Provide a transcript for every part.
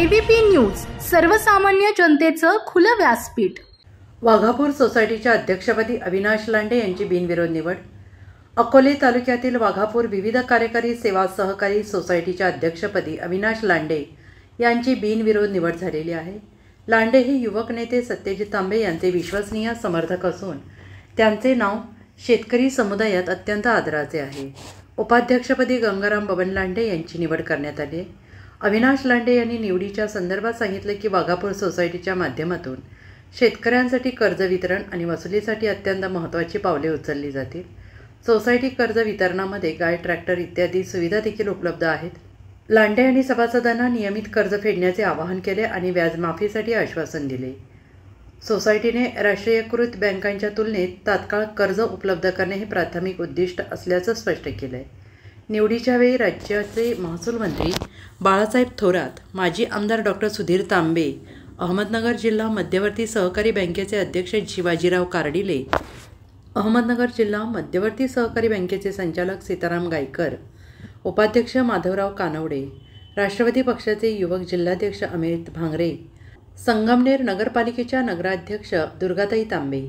AVP news, सर्वसामान्य जनतेचं खुलं व्यासपीठ। वाघापूर सोसायटीच्या अध्यक्षपदी अविनाश लांडे यांची बिनविरोध निवड। अकोले तालुक्यातील वाघापूर विविध कार्यकारी सेवा सहकारी सोसायटीच्या अध्यक्षपदी अविनाश लांडे यांची बिनविरोध निवड झालेली आहे। लांडे हे युवक नेते सत्यजित तांबे यांचे विश्वसनीय समर्थक असून त्यांचे नाव शेतकरी समुदायात अत्यंत आदराचे आहे। उपाध्यक्षपदी गंगाराम बबन लांडे यांची निवड करण्यात आली। अविनाश लांडे यांनी निवडीच्या संदर्भात सांगितले की वाघापूर सोसायटीच्या माध्यमातून शेतकऱ्यांसाठी कर्ज वितरण आणि वसुलीसाठी अत्यंत महत्त्वाची पावले उचलली जातील। सोसायटी कर्ज वितरणामध्ये गाय, ट्रॅक्टर इत्यादी सुविधा देखील उपलब्ध आहेत। लांडे यांनी सभासदांना नियमित कर्ज फेडण्याचे आवाहन केले आणि व्याजमाफीसाठी आश्वासन दिले। सोसायटीने राष्ट्रीयकृत बँकांच्या तुलनेत तात्काळ कर्ज उपलब्ध करणे हे प्राथमिक उद्दिष्ट असल्याचं स्पष्ट केलं आहे। निवडीच्या वेळी राज्याचे महसूल मंत्री बाळासाहेब थोरात, माजी आमदार डॉक्टर सुधीर तांबे, अहमदनगर जिल्हा मध्यवर्ती सहकारी बँकेचे अध्यक्ष शिवाजीराव कार्डिले, अहमदनगर जिल्हा मध्यवर्ती सहकारी बँकेचे संचालक सीताराम गायकर, उपाध्यक्ष माधवराव कानवडे, राष्ट्रवादी पक्षाचे युवक जिल्हाध्यक्ष अमित भांगरे, संगमनेर नगरपालिकेच्या नगराध्यक्ष दुर्गाताई तांबे,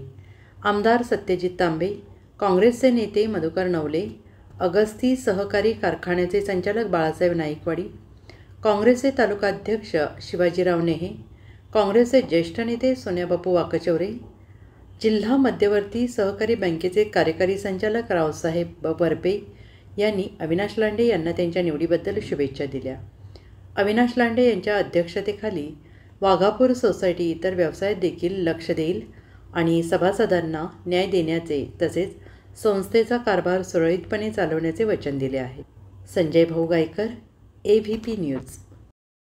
आमदार सत्यजित तांबे, काँग्रेसचे नेते मधुकर नवले, अगस्ती सहकारी कारखान्याचे संचालक बाळासाहेब नाईकवाडी, काँग्रेसचे तालुकाध्यक्ष शिवाजीराव नेहे, काँग्रेसचे ज्येष्ठ नेते सोन्याबापू वाकचौरे, जिल्हा मध्यवर्ती सहकारी बँकेचे कार्यकारी संचालक रावसाहेब बरपे यांनी अविनाश लांडे यांना त्यांच्या निवडीबद्दल शुभेच्छा दिल्या। अविनाश लांडे यांच्या अध्यक्षतेखाली वाघापूर सोसायटी इतर व्यवसायात देखील लक्ष देईल आणि सभासदांना न्याय देण्याचे तसेच संस्थेचा कारभार सुरळीतपणे चालवण्याचे वचन दिले आहे। संजय भाऊ गायकर, AVP न्यूज।